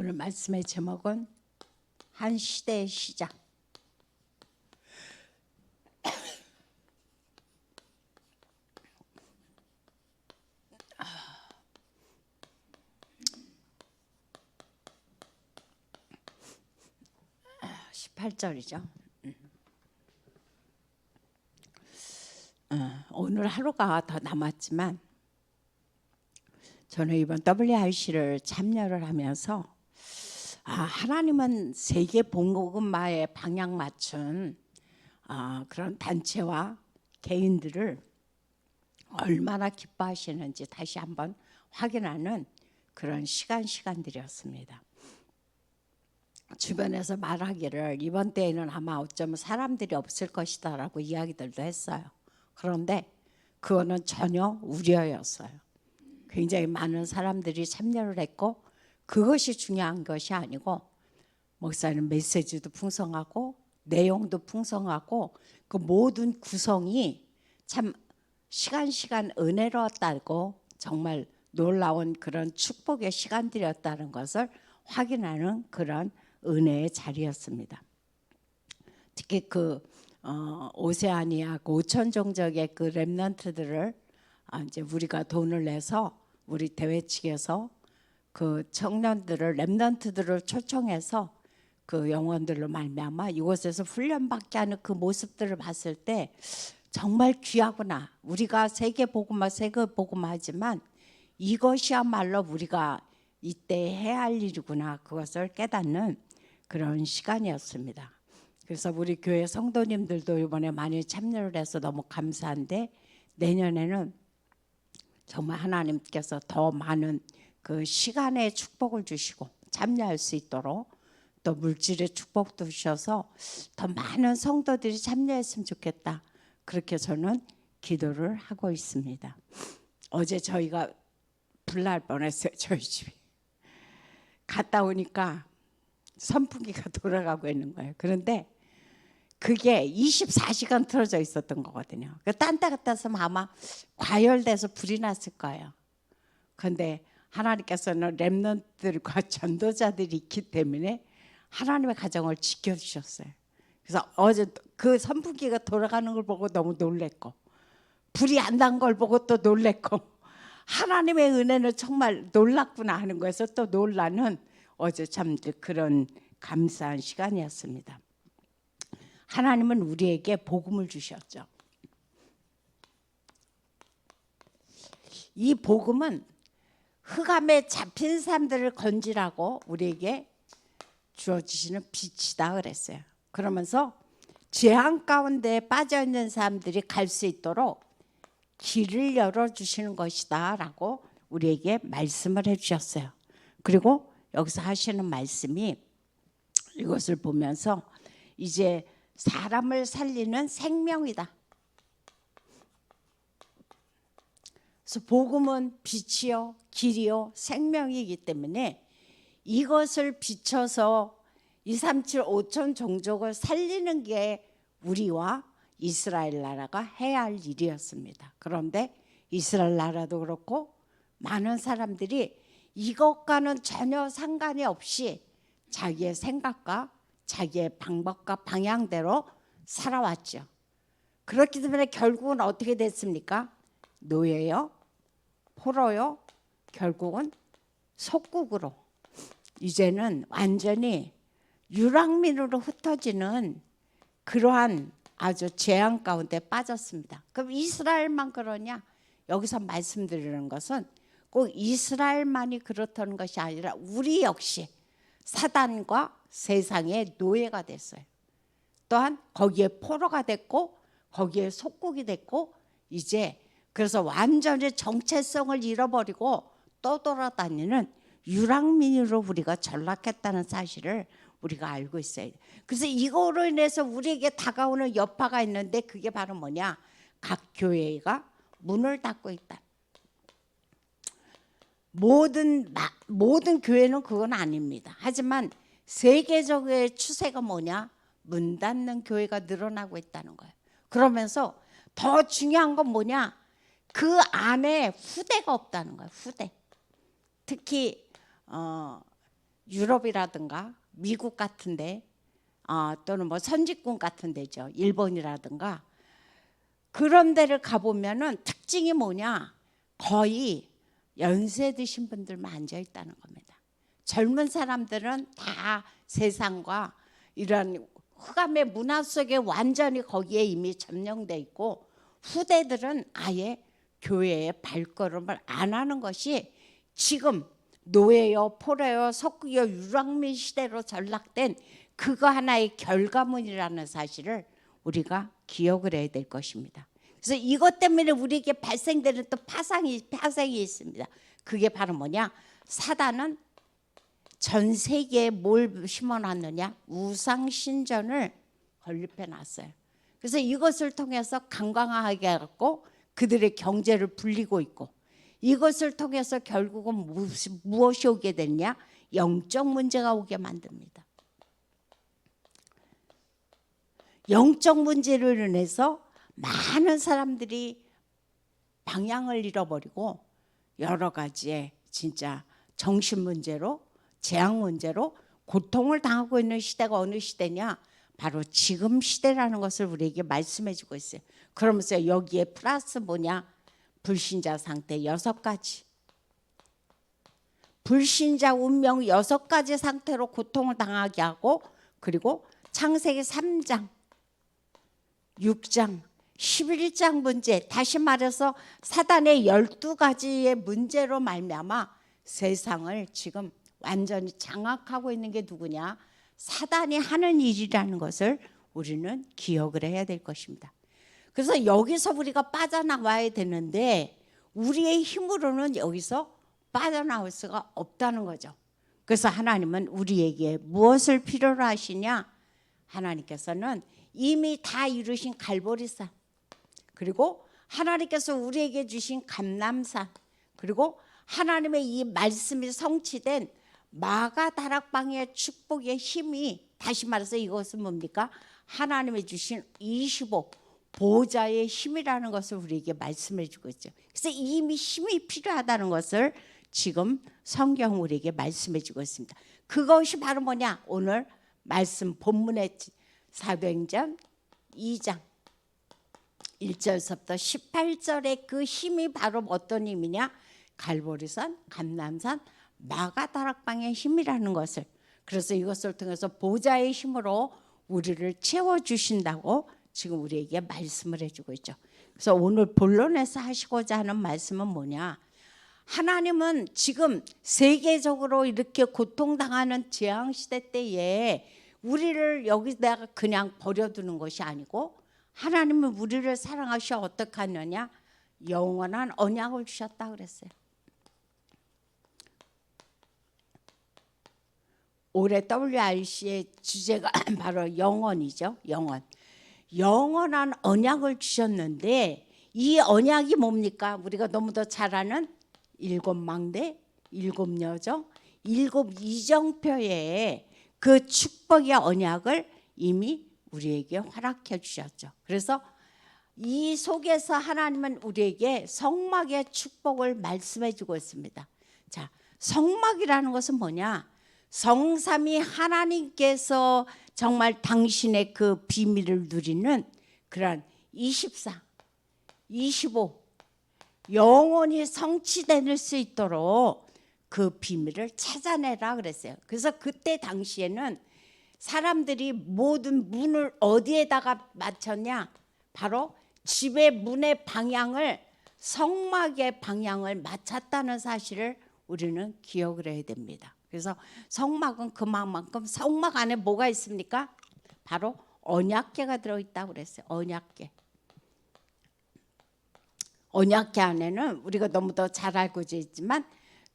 오늘 말씀의 제목은 한 시대의 시작. 아, 18절이죠. 오늘 하루가 더 남았지만 저는 이번 WRC를 참여를 하면서 하나님은 세계 복음화에 방향 맞춘 그런 단체와 개인들을 얼마나 기뻐하시는지 다시 한번 확인하는 그런 시간들이었습니다. 주변에서 말하기를 이번 때에는 아마 어쩌면 사람들이 없을 것이다 라고 이야기들도 했어요. 그런데 그거는 전혀 우려였어요. 굉장히 많은 사람들이 참여를 했고 그것이 중요한 것이 아니고 목사님 메시지도 풍성하고 내용도 풍성하고 그 모든 구성이 참 시간 은혜로웠다고 정말 놀라운 그런 축복의 시간들이었다는 것을 확인하는 그런 은혜의 자리였습니다. 특히 오세아니아 5천 종족의 그 렘넌트들을 이제 우리가 돈을 내서 우리 대회 측에서 그 청년들을 렘넌트들을 초청해서 그 영혼들로 말미암아 이곳에서 훈련받게 하는 그 모습들을 봤을 때 정말 귀하구나. 우리가 세계 복음화 하지만 이것이야말로 우리가 이때 해야 할 일이구나. 그것을 깨닫는 그런 시간이었습니다. 그래서 우리 교회 성도님들도 이번에 많이 참여를 해서 너무 감사한데 내년에는 정말 하나님께서 더 많은 그 시간의 축복을 주시고 참여할 수 있도록 또 물질의 축복도 주셔서 더 많은 성도들이 참여했으면 좋겠다. 그렇게 저는 기도를 하고 있습니다. 어제 저희가 불날 뻔했어요. 저희 집이. 갔다 오니까 선풍기가 돌아가고 있는 거예요. 그런데 그게 24시간 틀어져 있었던 거거든요. 딴 데 갔다 왔으면 아마 과열돼서 불이 났을 거예요. 그런데 하나님께서는 렘넌트들과 전도자들이 있기 때문에 하나님의 가정을 지켜주셨어요. 그래서 어제 그 선풍기가 돌아가는 걸 보고 너무 놀랬고 불이 안 난 걸 보고 또 놀랬고 하나님의 은혜는 정말 놀랐구나 하는 거에서 또 놀라는 어제 참 그런 감사한 시간이었습니다. 하나님은 우리에게 복음을 주셨죠. 이 복음은 흑암에 잡힌 사람들을 건지라고 우리에게 주어지시는 빛이다 그랬어요. 그러면서 재앙 가운데 빠져있는 사람들이 갈 수 있도록 길을 열어주시는 것이다 라고 우리에게 말씀을 해주셨어요. 그리고 여기서 하시는 말씀이 이것을 보면서 이제 사람을 살리는 생명이다. 그래서 복음은 빛이요 길이요 생명이기 때문에 이것을 비춰서 237 5천 종족을 살리는 게 우리와 이스라엘 나라가 해야 할 일이었습니다. 그런데 이스라엘 나라도 그렇고 많은 사람들이 이것과는 전혀 상관이 없이 자기의 생각과 자기의 방법과 방향대로 살아왔죠. 그렇기 때문에 결국은 어떻게 됐습니까? 노예요, 포로요, 결국은 속국으로 이제는 완전히 유랑민으로 흩어지는 그러한 아주 재앙 가운데 빠졌습니다. 그럼 이스라엘만 그러냐? 여기서 말씀드리는 것은 꼭 이스라엘만이 그렇다는 것이 아니라 우리 역시 사단과 세상의 노예가 됐어요. 또한 거기에 포로가 됐고 거기에 속국이 됐고 이제 그래서 완전히 정체성을 잃어버리고 떠돌아다니는 유랑민으로 우리가 전락했다는 사실을 우리가 알고 있어요. 그래서 이거로 인해서 우리에게 다가오는 여파가 있는데 그게 바로 뭐냐? 각 교회가 문을 닫고 있다. 모든 교회는 그건 아닙니다. 하지만 세계적인 추세가 뭐냐? 문 닫는 교회가 늘어나고 있다는 거예요. 그러면서 더 중요한 건 뭐냐? 그 안에 후대가 없다는 거예요. 후대. 특히 유럽이라든가 미국 같은데 또는 뭐 선진국 같은 데죠. 일본이라든가 그런 데를 가보면은 특징이 뭐냐? 거의 연세 드신 분들만 앉아 있다는 겁니다. 젊은 사람들은 다 세상과 이런 흑암의 문화 속에 완전히 거기에 이미 점령돼 있고 후대들은 아예 교회에 발걸음을 안 하는 것이 지금 노예요, 포로요, 석국요, 유랑민 시대로 전락된 그거 하나의 결과물이라는 사실을 우리가 기억을 해야 될 것입니다. 그래서 이것 때문에 우리에게 발생되는 또 파생이 있습니다. 그게 바로 뭐냐? 사단은 전 세계에 뭘 심어놨느냐? 우상신전을 건립해 놨어요. 그래서 이것을 통해서 강강하게 해갖고 그들의 경제를 불리고 있고 이것을 통해서 결국은 무엇이 오게 되느냐? 영적 문제가 오게 만듭니다. 영적 문제로 인해서 많은 사람들이 방향을 잃어버리고 여러 가지의 진짜 정신 문제로 재앙 문제로 고통을 당하고 있는 시대가 어느 시대냐? 바로 지금 시대라는 것을 우리에게 말씀해 주고 있어요. 그러면서 여기에 플러스 뭐냐? 불신자 상태 6가지. 불신자 운명 6가지 상태로 고통을 당하게 하고 그리고 창세기 3장, 6장, 11장 문제 다시 말해서 사단의 12가지의 문제로 말미암아 세상을 지금 완전히 장악하고 있는 게 누구냐? 사단이 하는 일이라는 것을 우리는 기억을 해야 될 것입니다. 그래서 여기서 우리가 빠져나와야 되는데 우리의 힘으로는 여기서 빠져나올 수가 없다는 거죠. 그래서 하나님은 우리에게 무엇을 필요로 하시냐? 하나님께서는 이미 다 이루신 갈보리산 그리고 하나님께서 우리에게 주신 감람산 그리고 하나님의 이 말씀이 성취된 마가다락방의 축복의 힘이 다시 말해서 이것은 뭡니까? 하나님의 주신 25 보좌의 힘이라는 것을 우리에게 말씀해 주고 있죠. 그래서 이미 힘이 필요하다는 것을 지금 성경 우리에게 말씀해 주고 있습니다. 그것이 바로 뭐냐? 오늘 말씀 본문의 사도행전 2장 1절서부터 18절의 그 힘이 바로 어떤 힘이냐? 갈보리산, 감람산, 마가다락방의 힘이라는 것을 그래서 이것을 통해서 보좌의 힘으로 우리를 채워주신다고 지금 우리에게 말씀을 해주고 있죠. 그래서 오늘 본론에서 하시고자 하는 말씀은 뭐냐? 하나님은 지금 세계적으로 이렇게 고통당하는 재앙시대 때에 우리를 여기다가 그냥 버려두는 것이 아니고 하나님은 우리를 사랑하셔 어떻게 하느냐? 영원한 언약을 주셨다 그랬어요. 올해 WRC의 주제가 바로 영원이죠. 영원한 언약을 주셨는데 이 언약이 뭡니까? 우리가 너무도 잘 아는 7망대, 7여정, 7이정표의 그 축복의 언약을 이미 우리에게 허락해 주셨죠. 그래서 이 속에서 하나님은 우리에게 성막의 축복을 말씀해 주고 있습니다. 자, 성막이라는 것은 뭐냐? 성삼위 하나님께서 정말 당신의 그 비밀을 누리는 그런 24, 25 영원히 성취될 수 있도록 그 비밀을 찾아내라 그랬어요. 그래서 그때 당시에는 사람들이 모든 문을 어디에다가 맞췄냐? 바로 집의 문의 방향을 성막의 방향을 맞췄다는 사실을 우리는 기억을 해야 됩니다. 그래서 성막은 그만큼 성막 안에 뭐가 있습니까? 바로 언약궤가 들어있다고 그랬어요. 언약궤. 언약궤 안에는 우리가 너무 더 잘 알고 있지만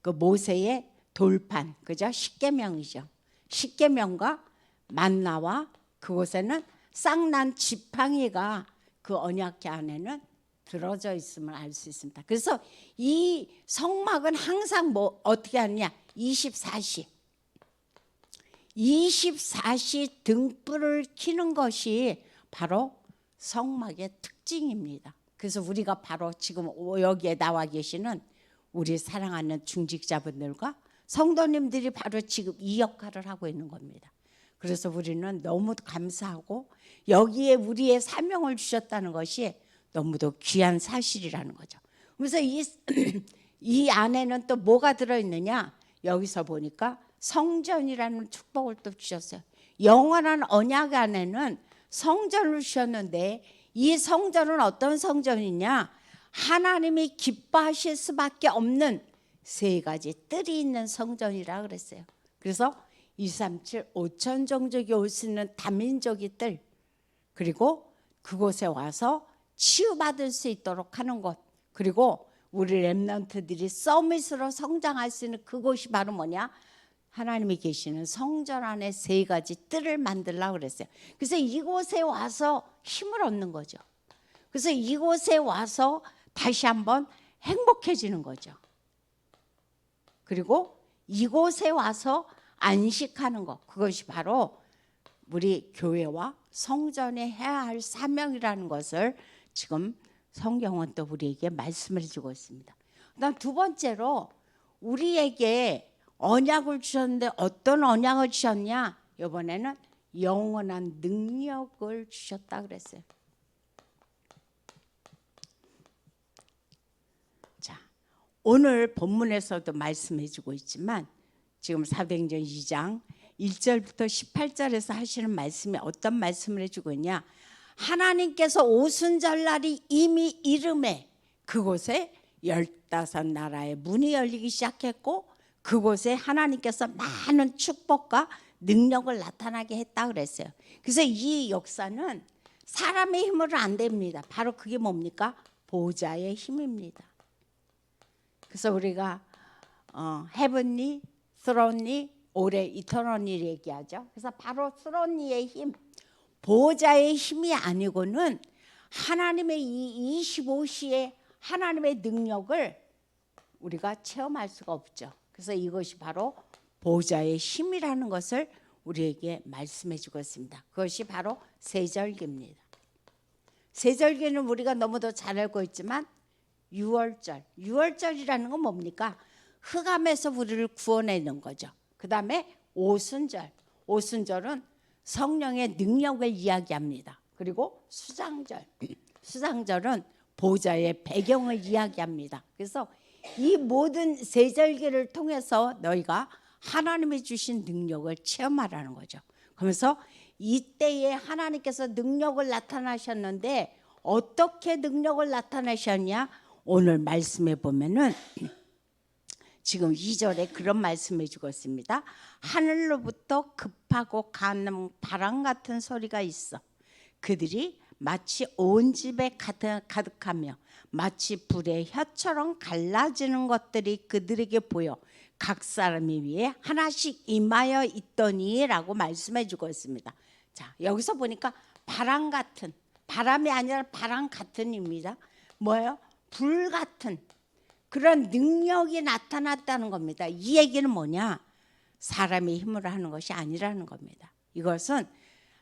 그 모세의 돌판, 그죠? 십계명이죠. 십계명과 만나와 그곳에는 쌍난 지팡이가 그 언약궤 안에는 들어져 있음을 알 수 있습니다. 그래서 이 성막은 항상 뭐 어떻게 하느냐? 24시 등불을 켜는 것이 바로 성막의 특징입니다. 그래서 우리가 바로 지금 여기에 나와 계시는 우리 사랑하는 중직자분들과 성도님들이 바로 지금 이 역할을 하고 있는 겁니다. 그래서 우리는 너무 감사하고 여기에 우리의 사명을 주셨다는 것이 너무도 귀한 사실이라는 거죠. 그래서 이 안에는 또 뭐가 들어있느냐? 여기서 보니까 성전이라는 축복을 또 주셨어요. 영원한 언약 안에는 성전을 주셨는데 이 성전은 어떤 성전이냐? 하나님이 기뻐하실 수밖에 없는 세 가지 뜰이 있는 성전이라 그랬어요. 그래서 237 5천 종족이 올 수 있는 다민족이 뜰, 그리고 그곳에 와서 치유받을 수 있도록 하는 곳, 그리고 우리 렘넌트들이 서밋으로 성장할 수 있는 그곳이 바로 뭐냐? 하나님이 계시는 성전 안에 세 가지 뜰을 만들려고 그랬어요. 그래서 이곳에 와서 힘을 얻는 거죠. 그래서 이곳에 와서 다시 한번 행복해지는 거죠. 그리고 이곳에 와서 안식하는 것, 그것이 바로 우리 교회와 성전에 해야 할 사명이라는 것을 지금 성경은 또 우리에게 말씀을 해주고 있습니다. 그다음 두 번째로 우리에게 언약을 주셨는데 어떤 언약을 주셨냐? 이번에는 영원한 능력을 주셨다 그랬어요. 자, 오늘 본문에서도 말씀해주고 있지만 지금 사도행전 2장 1절부터 18절에서 하시는 말씀이 어떤 말씀을 해주고 있냐? 하나님께서 오순절날이 이미 이름에 그곳에 15나라의 문이 열리기 시작했고 그곳에 하나님께서 많은 축복과 능력을 나타나게 했다 그랬어요. 그래서 이 역사는 사람의 힘으로 안 됩니다. 바로 그게 뭡니까? 보좌의 힘입니다. 그래서 우리가 헤븐리, 스론리, 올해 이터널리 얘기하죠. 그래서 바로 스론리의 힘, 보좌의 힘이 아니고는 하나님의 이 25시의 하나님의 능력을 우리가 체험할 수가 없죠. 그래서 이것이 바로 보좌의 힘이라는 것을 우리에게 말씀해 주고 있습니다. 그것이 바로 세절기입니다. 세절기는 우리가 너무도 잘 알고 있지만 유월절이라는 건 뭡니까? 흑암에서 우리를 구원해낸 거죠. 그 다음에 오순절은 성령의 능력을 이야기합니다. 그리고 수장절은 보좌의 배경을 이야기합니다. 그래서 이 모든 세절기를 통해서 너희가 하나님이 주신 능력을 체험하라는 거죠. 그러면서 이때에 하나님께서 능력을 나타나셨는데 어떻게 능력을 나타나셨냐? 오늘 말씀에 보면은 지금 2절에 그런 말씀해 주고 있습니다. 하늘로부터 급하고 가는 바람 같은 소리가 있어. 그들이 마치 온 집에 가득하며 마치 불의 혀처럼 갈라지는 것들이 그들에게 보여 각 사람이 위에 하나씩 임하여 있더니 라고 말씀해 주고 있습니다. 자, 여기서 보니까 바람이 아니라 바람 같은입니다. 뭐예요? 불 같은 그런 능력이 나타났다는 겁니다. 이 얘기는 뭐냐? 사람의 힘으로 하는 것이 아니라는 겁니다. 이것은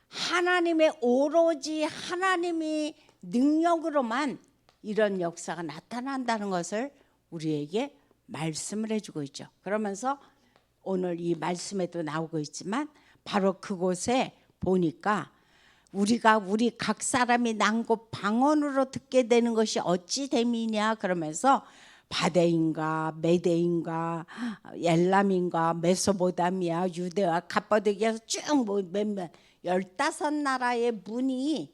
하나님의 오로지 하나님이 능력으로만 이런 역사가 나타난다는 것을 우리에게 말씀을 해주고 있죠. 그러면서 오늘 이 말씀에도 나오고 있지만 바로 그곳에 보니까 우리 각 사람이 난 곳 방언으로 듣게 되는 것이 어찌 됨이냐 그러면서 바데인가 메데인가 엘람인가 메소포타미아 유대와 갑바도기아에서 쭉 몇몇 15나라의 문이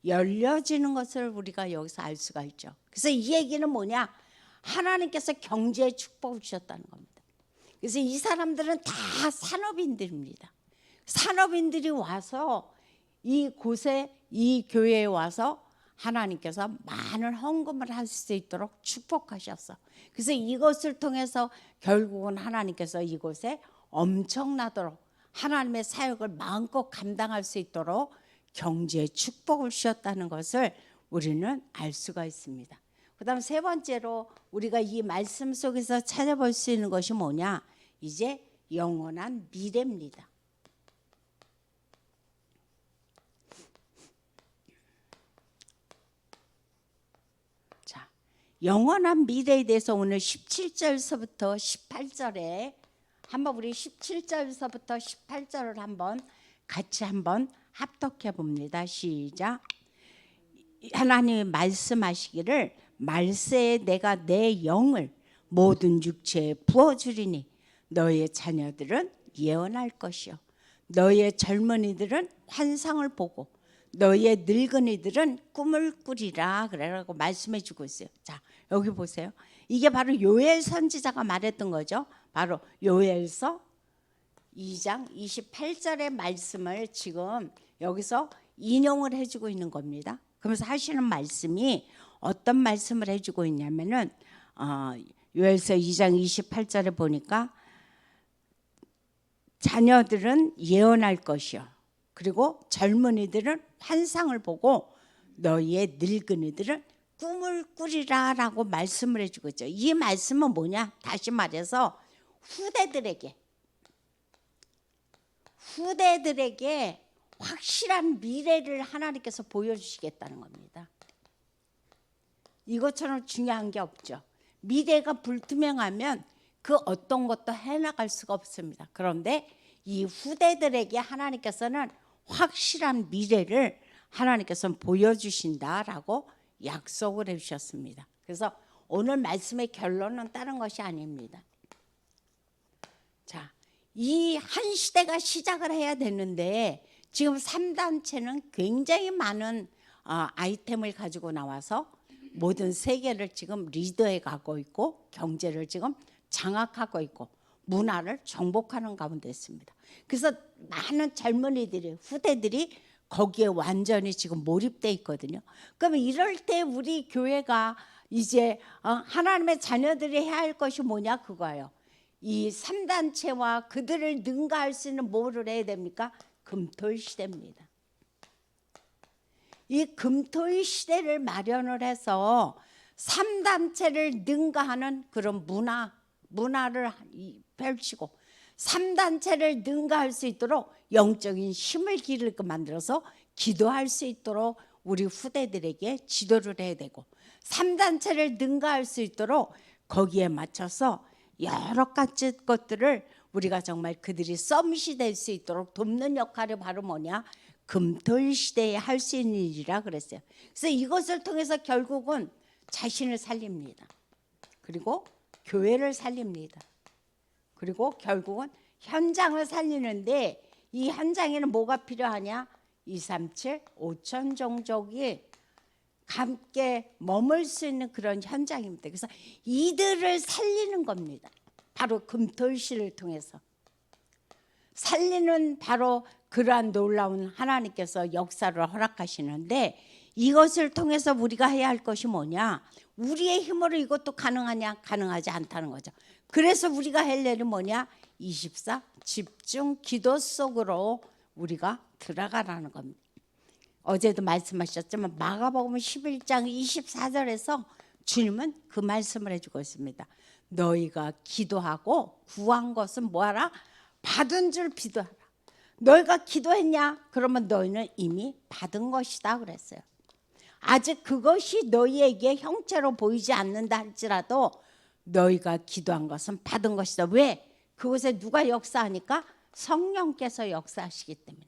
열려지는 것을 우리가 여기서 알 수가 있죠. 그래서 이 얘기는 뭐냐? 하나님께서 경제의 축복을 주셨다는 겁니다. 그래서 이 사람들은 다 산업인들입니다. 산업인들이 와서 이곳에 이 교회에 와서 하나님께서 많은 헌금을 할 수 있도록 축복하셨어. 그래서 이것을 통해서 결국은 하나님께서 이곳에 엄청나도록 하나님의 사역을 마음껏 감당할 수 있도록 경제의 축복을 주셨다는 것을 우리는 알 수가 있습니다. 그 다음 세 번째로 우리가 이 말씀 속에서 찾아볼 수 있는 것이 뭐냐? 이제 영원한 미래입니다. 영원한 미래에 대해서 오늘 17절서부터 18절에 한번 우리 17절에서부터 18절을 한번 같이 한번 합독해 봅니다. 시작. 하나님이 말씀하시기를 말세에 내가 내 영을 모든 육체에 부어주리니 너의 자녀들은 예언할 것이요 너의 젊은이들은 환상을 보고 너의 늙은이들은 꿈을 꾸리라 그래라고 말씀해 주고 있어요. 자, 여기 보세요. 이게 바로 요엘 선지자가 말했던 거죠. 바로 요엘서 2장 28절의 말씀을 지금 여기서 인용을 해주고 있는 겁니다. 그러면서 하시는 말씀이 어떤 말씀을 해주고 있냐면은 요엘서 2장 28절에 보니까 자녀들은 예언할 것이요 그리고 젊은이들은 환상을 보고 너희의 늙은이들은 꿈을 꾸리라 라고 말씀을 해주고 있죠. 이 말씀은 뭐냐? 다시 말해서 후대들에게 확실한 미래를 하나님께서 보여주시겠다는 겁니다. 이것처럼 중요한 게 없죠. 미래가 불투명하면 그 어떤 것도 해나갈 수가 없습니다. 그런데 이 후대들에게 하나님께서는 확실한 미래를 하나님께서는 보여주신다라고 약속을 해주셨습니다. 그래서 오늘 말씀의 결론은 다른 것이 아닙니다. 자, 이 한 시대가 시작을 해야 되는데 지금 3단체는 굉장히 많은 아이템을 가지고 나와서 모든 세계를 지금 리더해 가고 있고 경제를 지금 장악하고 있고 문화를 정복하는 가운데 있습니다. 그래서 많은 젊은이들이 후대들이 거기에 완전히 지금 몰입돼 있거든요. 그러면 이럴 때 우리 교회가 이제 하나님의 자녀들이 해야 할 것이 뭐냐 그거예요. 이 3단체와 그들을 능가할 수 있는 뭐를 해야 됩니까? 금토일 시대입니다. 이 금토일 시대를 마련을 해서 3단체를 능가하는 그런 문화를 펼치고 3단체를 능가할 수 있도록 영적인 힘을 기르게 만들어서 기도할 수 있도록 우리 후대들에게 지도를 해야 되고 3단체를 능가할 수 있도록 거기에 맞춰서 여러 가지 것들을 우리가 정말 그들이 서밋이 될 수 있도록 돕는 역할이 바로 뭐냐? 금토일 시대에 할 수 있는 일이라 그랬어요. 그래서 이것을 통해서 결국은 자신을 살립니다. 그리고 교회를 살립니다. 그리고 결국은 현장을 살리는데 이 현장에는 뭐가 필요하냐? 237, 5천 종족이 함께 머물 수 있는 그런 현장입니다. 그래서 이들을 살리는 겁니다. 바로 금토일시를 통해서 살리는 바로 그러한 놀라운 하나님께서 역사를 허락하시는데 이것을 통해서 우리가 해야 할 것이 뭐냐? 우리의 힘으로 이것도 가능하냐? 가능하지 않다는 거죠. 그래서 우리가 할 일이 뭐냐? 24 집중 기도 속으로 우리가 들어가라는 겁니다. 어제도 말씀하셨지만 마가복음 11장 24절에서 주님은 그 말씀을 해주고 있습니다. 너희가 기도하고 구한 것은 뭐하라? 받은 줄 비도하라. 너희가 기도했냐? 그러면 너희는 이미 받은 것이다 그랬어요. 아직 그것이 너희에게 형체로 보이지 않는다 할지라도 너희가 기도한 것은 받은 것이다. 왜? 그곳에 누가 역사하니까? 성령께서 역사하시기 때문에.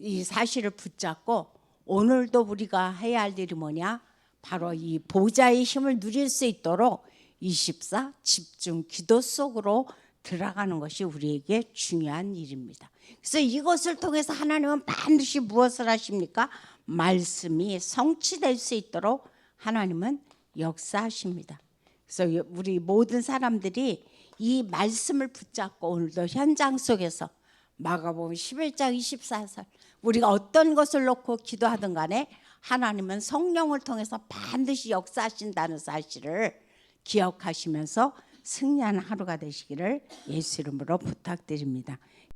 이 사실을 붙잡고 오늘도 우리가 해야 할 일이 뭐냐? 바로 이 보좌의 힘을 누릴 수 있도록 24 집중 기도 속으로 들어가는 것이 우리에게 중요한 일입니다. 그래서 이것을 통해서 하나님은 반드시 무엇을 하십니까? 말씀이 성취될 수 있도록 하나님은 역사하십니다. 그래서 우리 모든 사람들이 이 말씀을 붙잡고 오늘도 현장 속에서 마가복음 11장 24절 우리가 어떤 것을 놓고 기도하든 간에 하나님은 성령을 통해서 반드시 역사하신다는 사실을 기억하시면서 승리하는 하루가 되시기를 예수 이름으로 부탁드립니다.